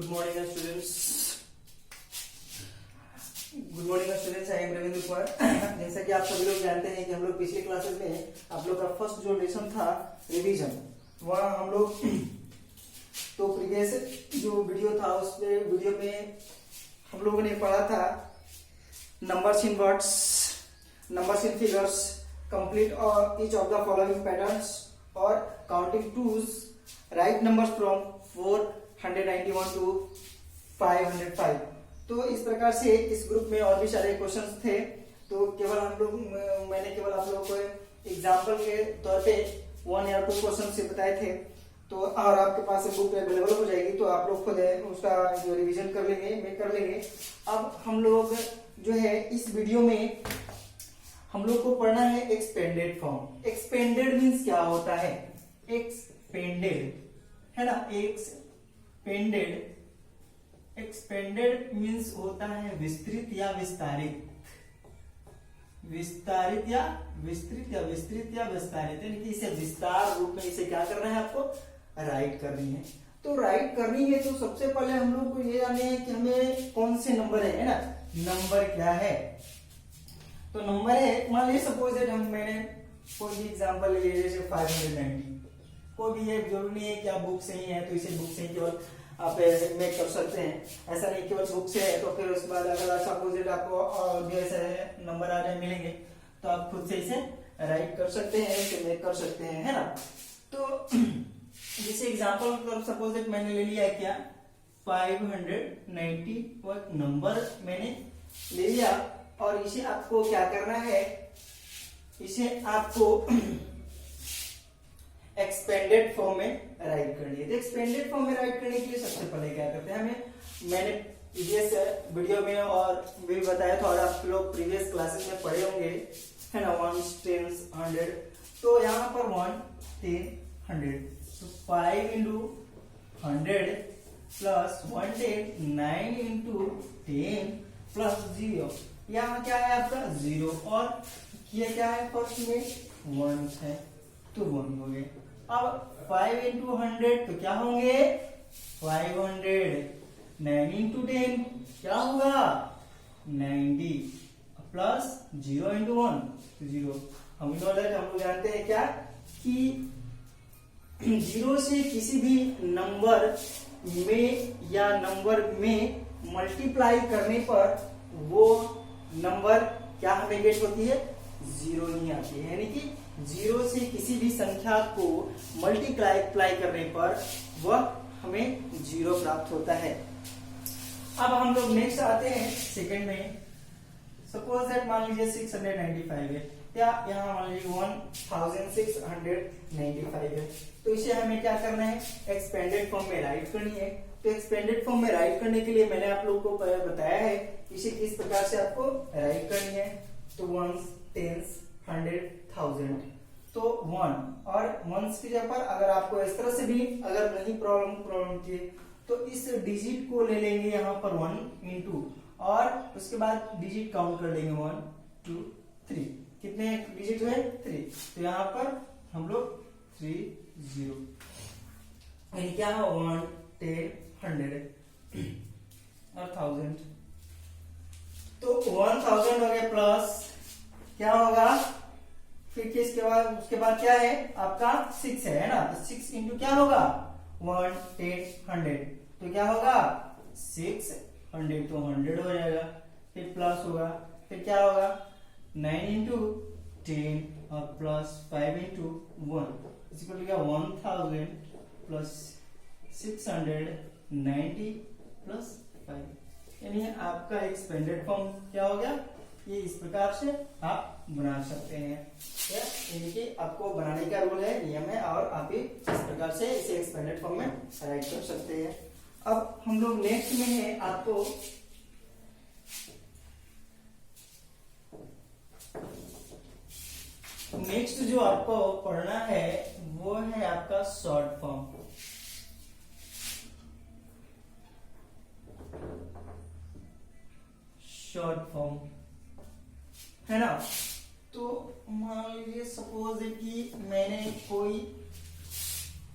Good morning students. Good morning students, I am Ravindra Kumar. जैसा कि आप सभी लोग जानते हैं कि हम लोग पिछले क्लासेस में आप लोग का फर्स्ट जो लेसन था रिवीजन, वहाँ हम लोग तो प्रीवियस जो वीडियो था उसमें वीडियो में हम लोगों ने पढ़ा था numbers in words, numbers in figures, complete और each of the following patterns और counting tools, write numbers from 491 to 505। तो इस प्रकार से इस ग्रुप में और भी सारे क्वेश्चंस थे। तो केवल मैंने केवल आप लोगों को एग्जांपल के तौर पे 1 या 2 क्वेश्चन से बताए थे। तो और आपके पास बुक अवेलेबल हो जाएगी तो आप लोग खुद उसका जो रिवीजन कर लेंगे। अब हम लोग जो है इस वीडियो में हम लोग को पढ़ना है एक्सपेंडेड फॉर्म। एक्सपेंडेड मीन्स क्या होता है? एक्सपेंडेड है ना, एक्सपेंडेड मीन्स होता है विस्तृत या विस्तारित, यानी कि इसे विस्तार रूप में इसे क्या करना है, आपको राइट करनी है। तो राइट करनी है तो सबसे पहले हम लोग को ये जानना है कि हमें कौन से नंबर है ना, नंबर क्या है। तो नंबर है, मान लीजिए सपोज दैट मैंने कोई भी एग्जांपल ले लिया जैसे 590। कोई भी एक जरूरी नहीं है कि आप बुक से ही है तो इसे बुक से ही केवल आप मेक कर सकते हैं। ऐसा नहीं केवल बुक से है तो फिर उसके बाद अगर सपोज दैट आपको और भी ऐसे नंबर आ जाए मिलेंगे तो आप खुद से इसे राइट कर सकते हैं, इसे मेक कर सकते हैं, है ना। तो जैसे एग्जांपल सपोज दैट मैंने ले लिया क्या 590 वो एक नंबर मैंने ले लिया और इसे आपको क्या करना है, इसे आपको एक्सपेंडेड फॉर्म में राइट करनी है। तो एक्सपेंडेड फॉर्म में राइट करने के लिए सबसे पहले क्या करते हैं, मैंने प्रीवियस वीडियो में और भी बताया था और आप लोग प्रीवियस क्लासेस में पढ़े होंगे, है ना, 1 10 100। तो यहाँ पर 1 10 100, तो 5 into 100 प्लस 110 9 into 10 प्लस 0। यहाँ क्या है आपका 0 और ये क्या है फर्स्ट में 1 है तो 1 हो गए। अब 5 into 100 तो क्या होंगे 500, 9 into 10 क्या होगा 90 प्लस 0 into 1 तो 0। हम लोग जानते हैं क्या कि 0 से किसी भी नंबर में या नंबर में मल्टीप्लाई करने पर वो नंबर क्या हमें गेट होती है, 0 ही आती है। यानी कि 0 से किसी भी संख्या को मल्टीप्लाई करने पर वह हमें 0 प्राप्त होता है। अब हम लोग नेक्स्ट आते हैं सेकंड में। सपोज दैट मान लीजिए 695 है या यहाँ मान लीजिए 1695 है। तो इसे हमें क्या करना है, एक्सपेंडेड फॉर्म में राइट करनी है। तो एक्सपेंडेड फॉर्म में राइट करने के लिए मैंने आप लोगों को बताया है इसे किस प्रकार से आपको राइट करनी है। तो 1 10 100 1000 तो 1 और 1 की जगह पर अगर आपको इस तरह से भी अगर नहीं प्रॉब्लम थी तो इस डिजिट को ले लेंगे यहाँ पर 1 into और उसके बाद डिजिट काउंट कर लेंगे 1 2 3। कितने डिजिट हुए 3, तो यहाँ पर हम लोग 3 0 यानी क्या है 1 10 100 और 1000। तो 1000 हो गया प्लस क्या होगा फिर इसके बाद उसके बाद क्या है आपका 6 है ना, तो 6 इंटू क्या होगा 1 10 100 तो क्या होगा 600 तो 100 हो जाएगा। फिर प्लस होगा, फिर क्या होगा 9 इंटू 10 और प्लस 5 इंटू 1 इसको लिखा 1000 प्लस 690 प्लस 5। यानी आपका एक्सपेंडेड फॉर्म क्या हो गया, ये इस प्रकार से आप बना सकते हैं। यानी कि आपको बनाने का रूल है, नियम है और आप भी इस प्रकार से इसे एक्सपेंडेड फॉर्म में राइट कर सकते हैं। अब हम लोग नेक्स्ट में है, आपको नेक्स्ट जो आपको पढ़ना है वो है आपका शॉर्ट फॉर्म। शॉर्ट फॉर्म है ना। तो मान लीजिए सपोज कि मैंने कोई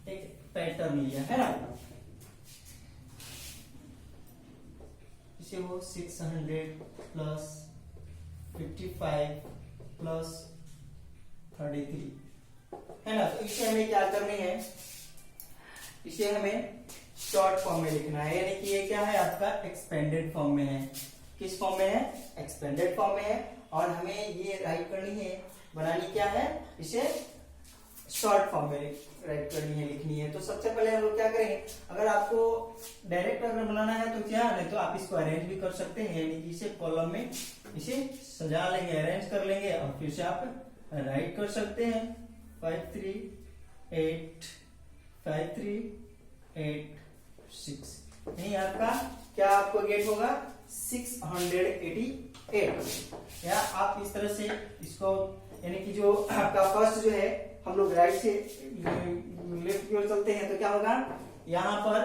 एक पैटर्न लिया है ना, इसे वो 600 प्लस 55 प्लस 33 है ना। तो इसे हमें क्या करनी है, इसे हमें शॉर्ट फॉर्म में लिखना है, यानी कि ये क्या है आपका एक्सपेंडेड फॉर्म में है। किस फॉर्म में है, एक्सपेंडेड फॉर्म में है। और हमें ये राइट करनी है, बनानी क्या है, इसे शॉर्ट फॉर्म में राइट करनी है, लिखनी है। तो सबसे पहले हम लोग क्या करेंगे, अगर आपको डायरेक्ट अगर बनाना है तो क्या, नहीं तो आप इसको अरेंज भी कर सकते हैं, यानी कि इसे कॉलम में इसे सजा लेंगे, अरेंज कर लेंगे और फिर से आप राइट कर सकते हैं 5 3 8 5 3 8 6। नहीं आपका क्या आपको गेट होगा 688। या आप इस तरह से इसको, यानी कि जो आपका फर्स्ट जो है, हम लोग राइट से लेफ्ट की ओर चलते हैं तो क्या होगा, यहाँ पर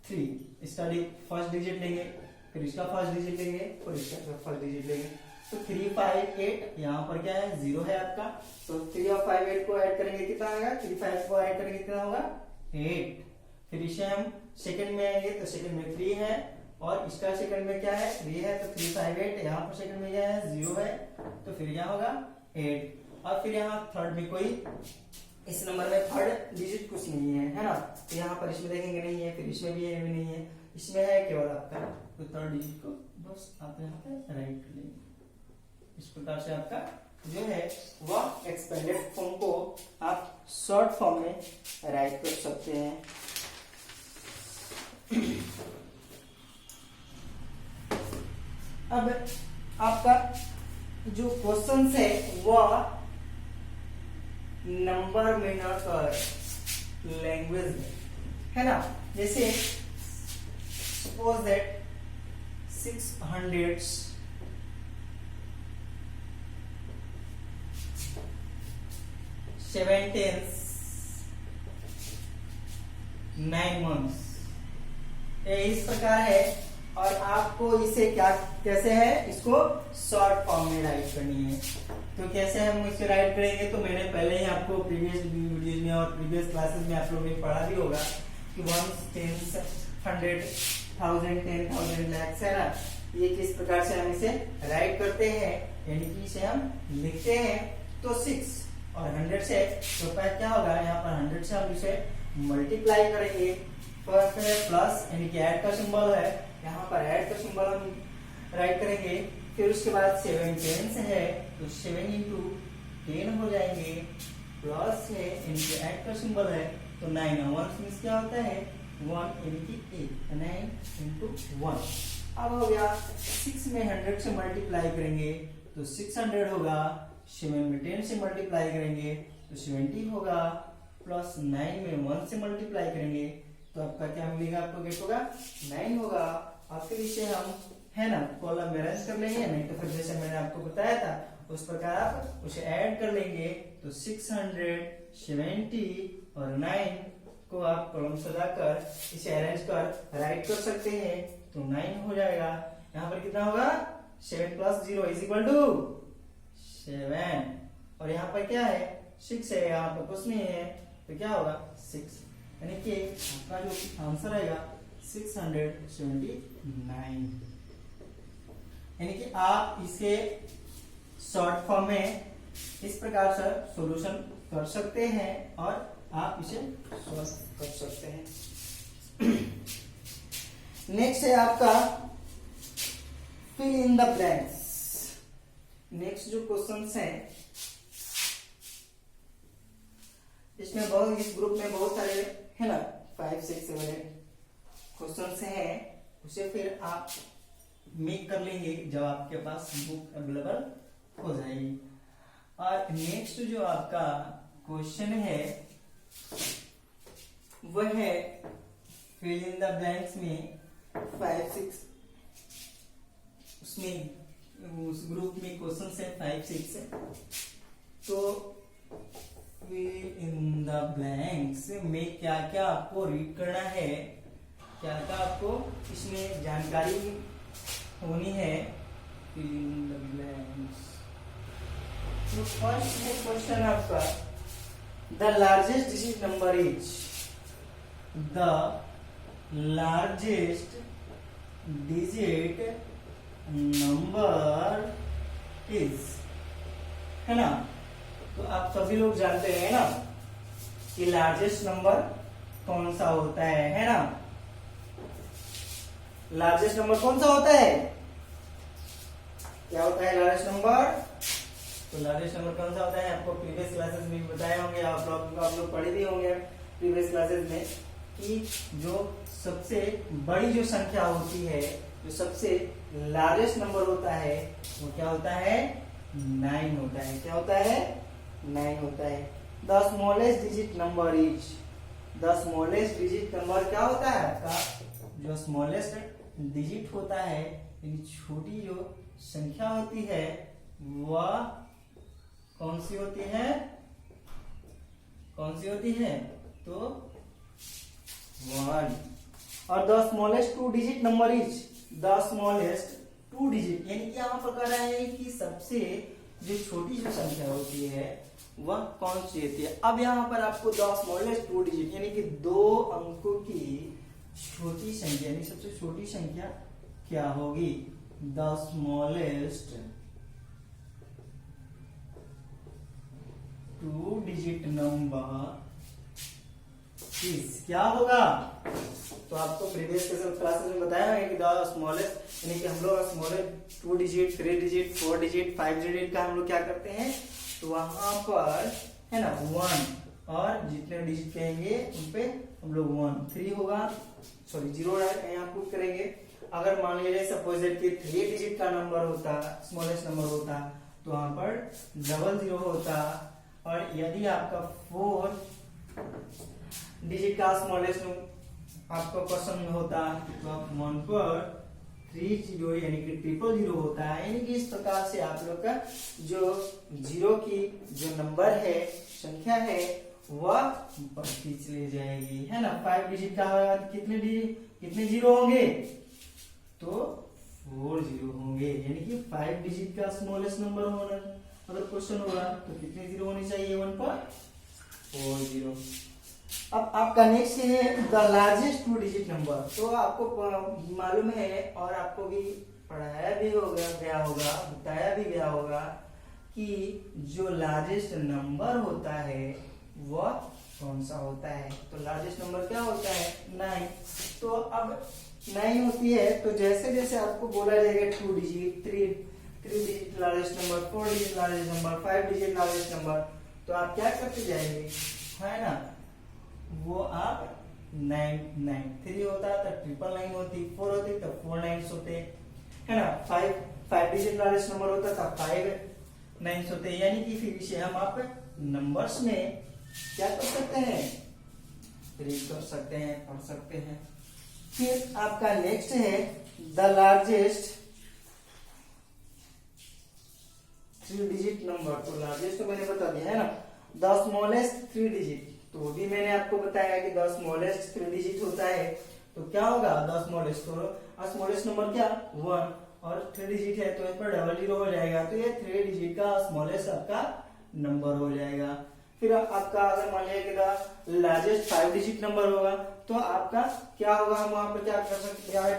3 इसका फर्स्ट डिजिट लेंगे, फिर इसका फर्स्ट डिजिट लेंगे और इसका फर्स्ट डिजिट लेंगे। तो 3 5 8 यहाँ पर क्या है 0 है आपका। तो 3 और 5 8 को ऐड करेंगे कितना आएगा, 3 5 को ऐड करेंगे कितना होगा 8। फिर इसे हम सेकंड में आएंगे तो सेकंड में 3 है और इसका सेकंड में क्या है 3 है। तो 3 5 8 यहाँ पर सेकंड में क्या है 0 है, तो फिर क्या होगा 8। और फिर यहाँ थर्ड में कोई, इस नंबर में थर्ड डिजिट कुछ नहीं है ना। तो यहाँ पर इसमें देखेंगे नहीं है, फिर इसमें भी नहीं है, इसमें है केवल आपका। तो थर्ड डिजिट को बस आप यहाँ पे राइट कर लेंगे। इस प्रकार से आपका जो है वह एक्सपेंडेड फॉर्म को आप शॉर्ट फॉर्म में राइट कर सकते हैं। अब आपका जो क्वेश्चन है वह नंबर में न कर लैंग्वेज में है ना। जैसे सपोज दैट 600 7 10 9 months, इस प्रकार है। और आपको इसे क्या कैसे है, इसको शॉर्ट फॉर्म में राइट करनी है। तो कैसे हम इसे राइट करेंगे, तो मैंने पहले ही आपको प्रीवियस वीडियोज में और प्रीवियस क्लासेस में आप लोगों ने पढ़ा भी होगा कि 1 10 100 1000 10,000 lakhs है ना। ये किस प्रकार से हम इसे राइट करते हैं, यानी कि इसे हम लिखते हैं। तो 6 और 100 से तो क्या होगा, यहाँ पर 100 से हम इसे मल्टीप्लाई करेंगे, फर्स्ट है प्लस यानी कि ऐड का सिंबल है, यहाँ पर ऐड का सिंबल हम राइट करेंगे। फिर उसके बाद 7 10 है तो 7 into 10 हो जाएंगे, प्लस है यानी कि ऐड का सिंबल है। तो 9 1 मींस क्या होता है 1 यानी कि 8, 9 into 1। अब हो गया 6 में 100 से मल्टीप्लाई करेंगे तो 600 होगा, 7 में 10 से मल्टीप्लाई करेंगे तो 70 होगा, प्लस 9 में 1 से मल्टीप्लाई करेंगे तो आपका क्या मिलेगा, आपको गेट होगा 9 होगा। और फिर इसे हम है ना कॉलम में अरेंज कर लेंगे, नहीं तो फिर जैसे मैंने आपको बताया था उस प्रकार आप उसे ऐड कर लेंगे। तो 600 70 और 9 को आप कॉलम सजाकर इसे अरेंज कर राइट कर सकते हैं। तो 9 हो जाएगा, यहाँ पर कितना होगा 7 + 0 = 7। और यहाँ पर क्या है 6 है, यहाँ पर कुछ नहीं है तो क्या होगा 6, यानी कि आपका जो आंसर आएगा 679। यानी कि आप इसे शॉर्ट फॉर्म में इस प्रकार से सॉल्यूशन कर सकते हैं और आप इसे सॉल्व कर सकते हैं। नेक्स्ट है आपका fill in the blanks. Next जो क्वेश्चंस हैं इसमें इस ग्रुप में बहुत सारे है ना 5 6 7 8 क्वेश्चंस हैं, उसे फिर आप मेक कर लेंगे जब आपके पास बुक अवेलेबल हो जाएगी। और नेक्स्ट जो आपका क्वेश्चन है वह है फिल इन द ब्लैंक्स में 5 6, उसमें उस ग्रुप में क्वेश्चन है 5 6 तो फिल इन द ब्लैंक्स में क्या क्या आपको रीड करना है, क्या क्या आपको इसमें जानकारी होनी है। Fill in the blanks. तो फर्स्ट है क्वेश्चन आपका the largest digit number is, the largest digit number is, है ना। तो आप सभी लोग जानते हैं ना कि लार्जेस्ट नंबर कौन सा होता है ना। लार्जेस्ट नंबर कौन सा होता है, क्या होता है लार्जेस्ट नंबर? तो लार्जेस्ट नंबर कौन सा होता है आपको प्रीवियस क्लासेस में बताए होंगे, आप लोग पढ़े भी होंगे प्रीवियस क्लासेस में कि जो सबसे बड़ी जो संख्या होती है, जो सबसे लार्जेस्ट नंबर होता है वो क्या होता है, 9 होता है। क्या होता है, 9 होता है। The smallest digit number is, the smallest digit number क्या होता है आपका, जो स्मॉलेस्ट डिजिट होता है यानी छोटी जो संख्या होती है वह कौन सी होती है, कौन सी होती है, तो 1। और the smallest 2 digit number is, the smallest 2 digit यानी कि यहाँ पर कह रहा है कि सबसे जो छोटी जो संख्या होती है वह कौन सी होती है। अब यहाँ पर आपको द स्मॉलेस्ट 2 डिजिट यानी कि 2 अंकों की छोटी संख्या यानी सबसे छोटी संख्या क्या होगी, the smallest 2 digit number is, क्या होगा। तो आपको प्रीवियस क्लासेस में बताया है कि द स्मॉलेस्ट यानी कि हम लोग smallest 2 digit, 3 digit, 4 digit, 5 digit का हम लोग क्या करते हैं, तो वहां पर है ना 1 और जितने डिजिट कहेंगे उन पे हम लोग 1, 3 होगा, सॉरी 0 यहाँ पुट करेंगे। अगर मान लीजिए सपोज दैट कि 3 डिजिट का नंबर होता, स्मॉलेस्ट नंबर होता, तो वहां पर 00 होता। और यदि आपका 4 डिजिट का स्मॉलेस्ट आपको पसंद होता तो आप 1 पर 30 यानी कि 000 होता है। यानी कि इस प्रकार से आप लोग का जो 0 की जो नंबर है, संख्या है, वह बढ़ती चली जाएगी, है ना। 5 डिजिट का होगा कितने 0 होंगे, तो 4 0 होंगे। यानी कि 5 डिजिट का स्मॉलेस्ट नंबर होना अगर क्वेश्चन होगा तो कितने 0 होने चाहिए, 1 पर 4 0। अब आपका नेक्स्ट है द लार्जेस्ट 2 डिजिट नंबर। तो आपको मालूम है और आपको भी पढ़ाया भी गया होगा, बताया भी गया होगा कि जो लार्जेस्ट नंबर होता है वह कौन सा होता है। तो लार्जेस्ट नंबर क्या होता है, 9। तो अब 9 होती है तो जैसे जैसे आपको बोला जाएगा 2 digit, 3 digit largest number, 4 digit largest number, 5 digit largest number, तो आप क्या करते जाएंगे, है ना, वो आप 9 3 होता तो 999 होती, 4 होती तो 4 9s होते, है ना। 5 डिजिट लार्जेस्ट नंबर होता था 5 9s होते। यानी कि फिर इसे हम आप नंबर्स में क्या कर सकते हैं, रीड कर सकते हैं, पढ़ सकते हैं। फिर आपका नेक्स्ट है द लार्जेस्ट 3 डिजिट नंबर। तो लार्जेस्ट तो मैंने बता दिया है ना। द स्मॉलेस्ट 3 डिजिट, तो भी मैंने आपको बताया कि द स्मॉलेस्ट 3 डिजिट होता है तो क्या होगा, द स्मॉलेस्ट, तो स्मॉलेस्ट नंबर क्या 1 और 3 डिजिट है तो इस पर 00 हो जाएगा, तो ये 3 डिजिट का स्मॉलेस्ट आपका नंबर हो जाएगा। फिर आपका अगर मान लिया कि लार्जेस्ट 5 डिजिट नंबर होगा तो आपका क्या होगा, हम वहां पर क्या ऐड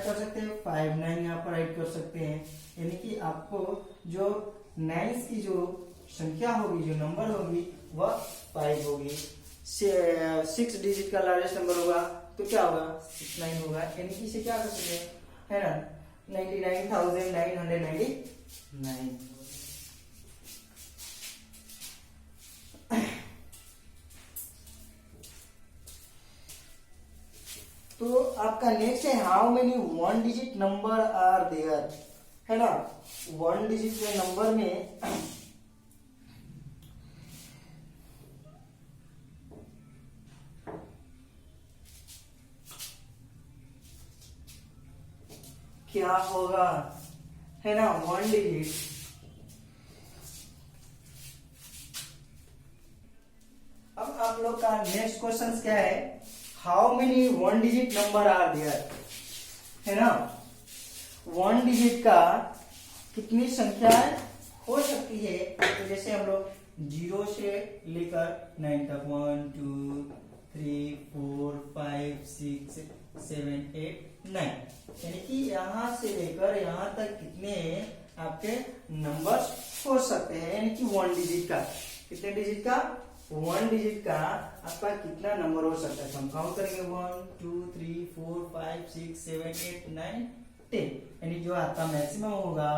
कर सकते हैं, 5 9 यहाँ पर ऐड कर सकते हैं। यानी कि आपको जो 9 की जो संख्या होगी, जो नंबर होगी वह 5 होगी। 6 डिजिट का लार्जेस्ट नंबर होगा तो क्या होगा, 69 होगा। यानी कि इसे क्या कर सकते हैं, है ना, 99,999। तो आपका नेक्स्ट है how many 1 digit number are there, है ना। 1 डिजिट के नंबर में क्या होगा, है ना, 1 डिजिट। अब आप लोग का नेक्स्ट क्वेश्चन क्या है, how many 1 digit number are there, है ना। 1 डिजिट का कितनी संख्याएं हो सकती है, तो जैसे हम लोग 0 से लेकर 9 तक 1 2 9 यानी कि यहाँ से लेकर यहाँ तक कितने आपके नंबर हो सकते हैं, यानी कि 1 डिजिट का, कितने डिजिट का, 1 डिजिट का आपका कितना नंबर हो सकता है। तो हम काउंट करेंगे 1 2 3 4 5 6 7 8 9 10, यानी जो आपका मैक्सिमम होगा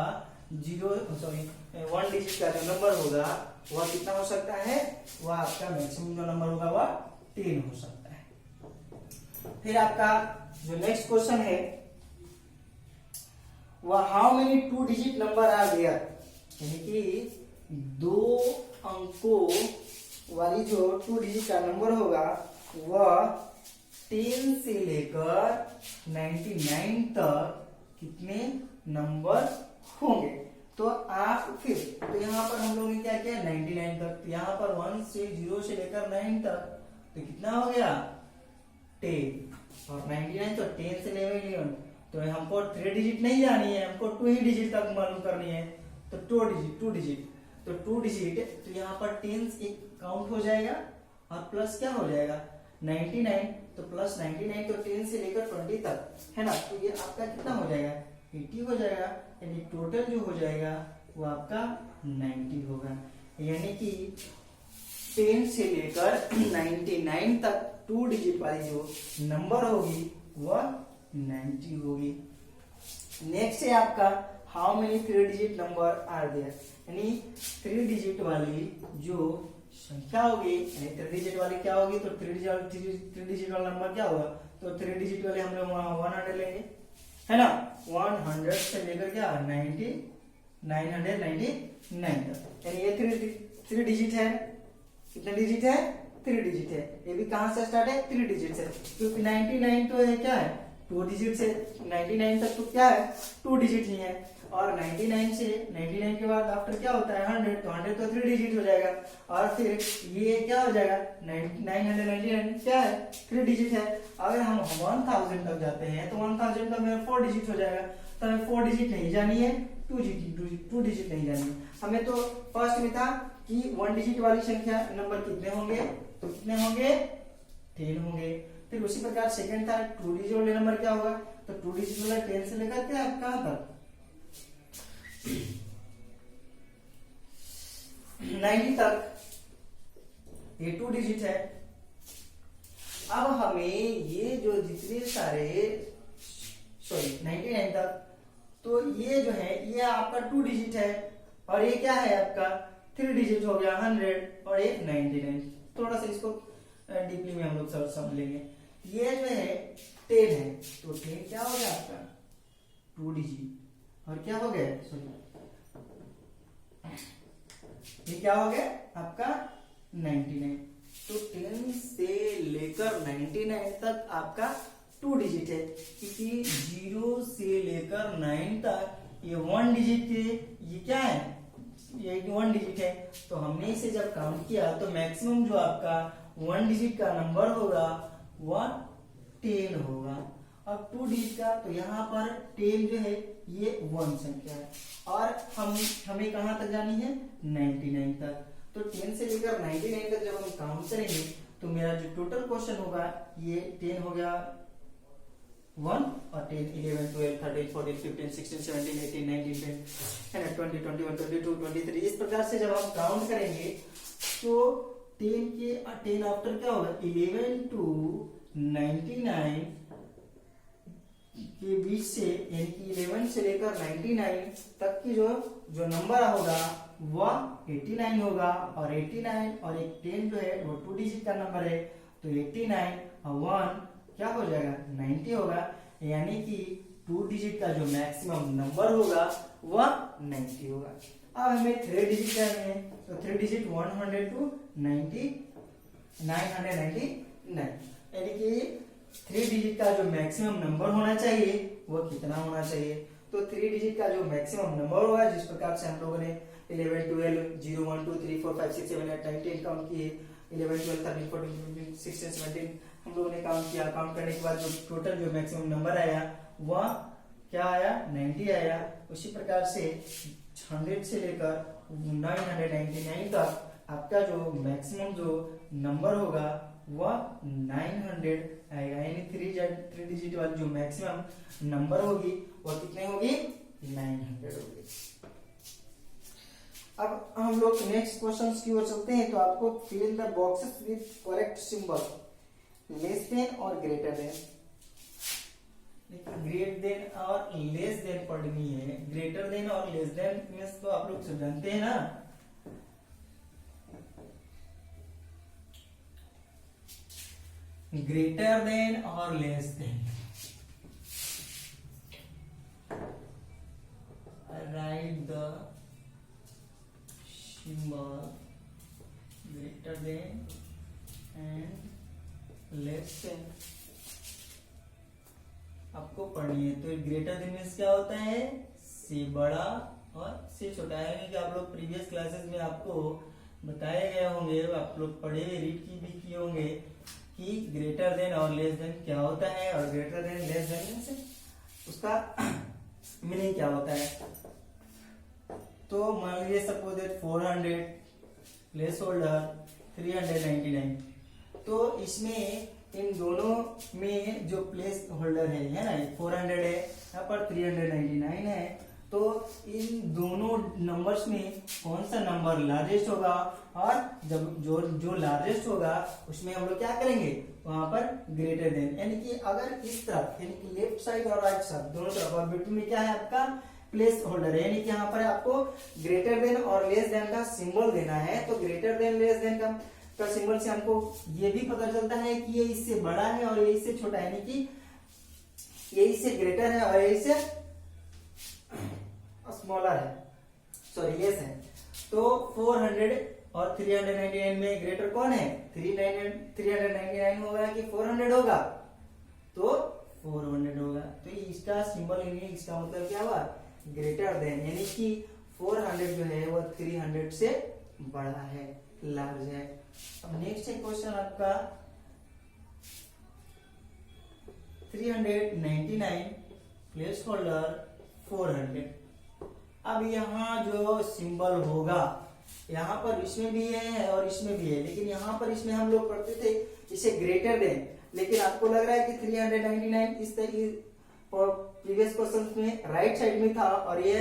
1 डिजिट का जो नंबर होगा वह कितना हो सकता है, वह आपका मैक्सिमम जो नंबर होगा वह 10 हो सकता है। फिर आपका जो नेक्स्ट क्वेश्चन है वह how many 2 digit number are there, यानी कि 2 अंकों वाली जो 2 डिजिट का नंबर होगा वह 10 से लेकर 99 तक कितने नंबर होंगे। तो आप फिर तो यहाँ पर हम लोगों ने क्या किया 99 तक, तो यहाँ पर 1 से 0 से लेकर 9 तक तो कितना हो गया 10, और 99 तो 10 से 11, तो हमको 3 डिजिट नहीं जानी है, हमको 2 ही डिजिट तक मालूम करनी है। तो 2 डिजिट तो 2 डिजिट तो यहाँ पर 10 एक काउंट हो जाएगा और प्लस क्या हो जाएगा 99, तो प्लस 99 तो 10 से लेकर 20 तक है ना, तो ये आपका कितना हो जाएगा 80 हो जाएगा, यानी टोटल जो हो जाएगा वो आपका 90 होगा। यानी कि 10 से लेकर 99 तक 2 डिजिट वाली जो नंबर होगी वह 90 होगी। नेक्स्ट है आपका how many 3 digit number are there, यानी 3 डिजिट वाली जो संख्या होगी, यानी 3 डिजिट वाली क्या होगी, तो 3 डिजिट वाला नंबर क्या होगा, तो 3 डिजिट वाले हम लोग 100 लेंगे है ना, 100 से लेकर क्या 999 तक, यानी ये 3 डिजिट है, कितने डिजिट है 3 डिजिट है, ये भी कहां से स्टार्ट है 3 डिजिट से, क्योंकि 99 तो ये क्या है 2 डिजिट से, 99 तक तो क्या है 2 डिजिट ही है, और 99 के बाद आफ्टर क्या होता है 100, तो 100 तो 3 डिजिट हो जाएगा, और फिर ये क्या हो जाएगा 999 क्या है 3 डिजिट है। अगर हम 1000 तक जाते हैं तो 1000 तक मेरा 4 डिजिट हो जाएगा, तो हमें 4 डिजिट नहीं जानी है, 2 डिजिट नहीं जानी है। हमें तो फर्स्ट में था कि 1 डिजिट वाली संख्या नंबर कितने होंगे, तो कितने होंगे 10 होंगे। फिर उसी प्रकार सेकंड था 2 डिजिट वाले नंबर क्या होगा, तो 2 डिजिट वाला 10 से लेकर क्या कहां तक 90 तक, ये 2 डिजिट है। अब हमें ये जो जितने सारे 99 तक, तो ये जो है ये आपका 2 डिजिट है, और ये क्या है आपका 3 डिजिट हो गया 100, और एक 99। थोड़ा सा इसको डीपली में हम लोग समझ लेंगे। ये जो है 10 है, तो 10 क्या हो गया आपका 2 डिजिट, और क्या हो गया सॉरी ये क्या हो गया आपका 99, तो 10 से लेकर 99 तक आपका 2 डिजिट है, क्योंकि 0 से लेकर 9 तक ये 1 डिजिट थे, ये क्या है ये 1 डिजिट है, तो हमने इसे जब काउंट किया तो मैक्सिमम जो आपका 1 डिजिट का नंबर होगा वह 10 होगा। अब 2 डिजिट का, तो यहाँ पर 10 जो है ये 1 संख्या है, और हमें कहां तक जानी है 99 तक, तो 10 से लेकर 99 तक जब हम काउंट करेंगे तो मेरा जो टोटल क्वेश्चन होगा ये 10 हो गया 1, और 10 11 12 13 14 15 16 17 18 19 20 20 21 22 23, इस प्रकार से जब हम काउंट करेंगे तो 10 आफ्टर क्या होगा 11 to 99 के बीच से, यानी कि 11 से लेकर 99 तक की जो नंबर होगा वह 89 होगा, और 89 और एक 10 जो है वो 2 डिजिट का नंबर है, तो 89 और 1 क्या हो जाएगा 90 होगा, यानी कि 2 डिजिट का जो मैक्सिमम नंबर होगा वह 90 होगा। अब हमें 3 डिजिट करने हैं, तो 3 डिजिट 100 to 999, यानी कि 3 डिजिट का जो मैक्सिमम नंबर होना चाहिए वो कितना होना चाहिए, तो 3 डिजिट का जो मैक्सिमम नंबर होगा, जिस प्रकार से हम लोगों ने 11 12 0 1 2 3 4 5 6 7 8 9 10 काउंट किए, 11 12 13 14 15 16 17 हम लोगों ने काउंट किया, काउंट करने के बाद जो टोटल जो मैक्सिमम नंबर आया वह क्या आया 90 आया। उसी प्रकार से 100 से लेकर 999 तक आपका जो मैक्सिमम जो नंबर होगा वह 900 आएगा, यानी 3 डिजिट वाली जो मैक्सिमम नंबर होगी वह कितनी होगी, 900 होगी। अब हम लोग नेक्स्ट क्वेश्चंस की ओर चलते हैं। तो आपको fill in the boxes with correct symbol, less than और ग्रेटर देन। ग्रेट देन और लेस देन पढ़नी है। ग्रेटर देन और लेस देन मींस तो आप लोग सब जानते हैं ना, ग्रेटर देन और less than. Write the symbol greater than and less than आपको पढ़नी है। तो ग्रेटर देन मीन्स क्या होता है, से बड़ा और से छोटा है। कि आप लोग प्रीवियस क्लासेस में आपको बताए गए होंगे, आप लोग पढ़े रीड की भी किए होंगे कि ग्रेटर देन और लेस देन क्या होता है, और ग्रेटर देन लेस देन से उसका मीनिंग क्या होता है। तो मान लीजिए सपोज दैट 400 प्लेस होल्डर 399, तो इसमें इन दोनों में जो प्लेस होल्डर है ना, 400 है, यहाँ पर 399 है। तो इन दोनों नंबर्स में कौन सा नंबर लार्जेस्ट होगा, और जब जो लार्जेस्ट होगा उसमें हम लोग क्या करेंगे, वहां पर ग्रेटर देन। यानी कि अगर इस तरफ यानी कि लेफ्ट साइड और राइट साइड दोनों तरफ, और बिटवीन में क्या है आपका प्लेस होल्डर है, यानी कि यहाँ पर आपको ग्रेटर देन और लेस देन का सिंबल देना है। तो ग्रेटर देन लेस देन का सिंबल से हमको ये भी पता चलता है कि ये इससे बड़ा है और ये इससे छोटा है, यानी कि ये इससे ग्रेटर है और ये इससे स्मॉलर है, सॉरी लेस है। तो 400 और 399 में ग्रेटर कौन है, 399 होगा कि 400 होगा, तो 400 होगा। तो इसका सिंबल इसका मतलब क्या हुआ, ग्रेटर देन, यानी कि 400 जो है वो 300 से बड़ा है, लार्ज है। अब नेक्स्ट है क्वेश्चन आपका 399 प्लेस होल्डर 400। अब यहाँ जो सिंबल होगा, यहाँ पर इसमें भी है और इसमें भी है, लेकिन यहाँ पर इसमें हम लोग पढ़ते थे इसे ग्रेटर देन, लेकिन आपको लग रहा है कि 399 इस तरीके प्रीवियस क्वेश्चन में राइट साइड में था और ये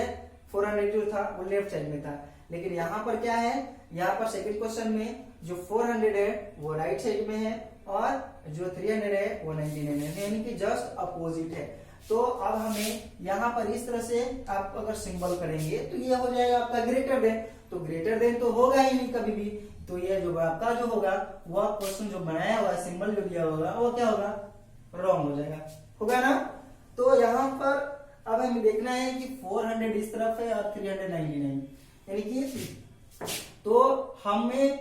400 जो था वो लेफ्ट साइड में था। लेकिन यहाँ पर क्या है, यहाँ पर सेकंड क्वेश्चन में जो 400 है वो राइट साइड में है और जो 300 है वो 99 है, यानी कि जस्ट अपोजिट है। तो अब हमें यहाँ पर इस तरह से आप अगर सिंबल करेंगे तो ये हो जाएगा आपका ग्रेटर देन। तो ग्रेटर देन तो होगा ही नहीं कभी भी, तो ये जो आपका जो होगा वह क्वेश्चन जो बनाया हुआ सिंबल जो दिया होगा वो क्या होगा, रॉन्ग हो जाएगा, होगा ना। तो यहाँ पर अब हमें देखना है कि 400 इस तरफ है और 399, यानी कि तो हमें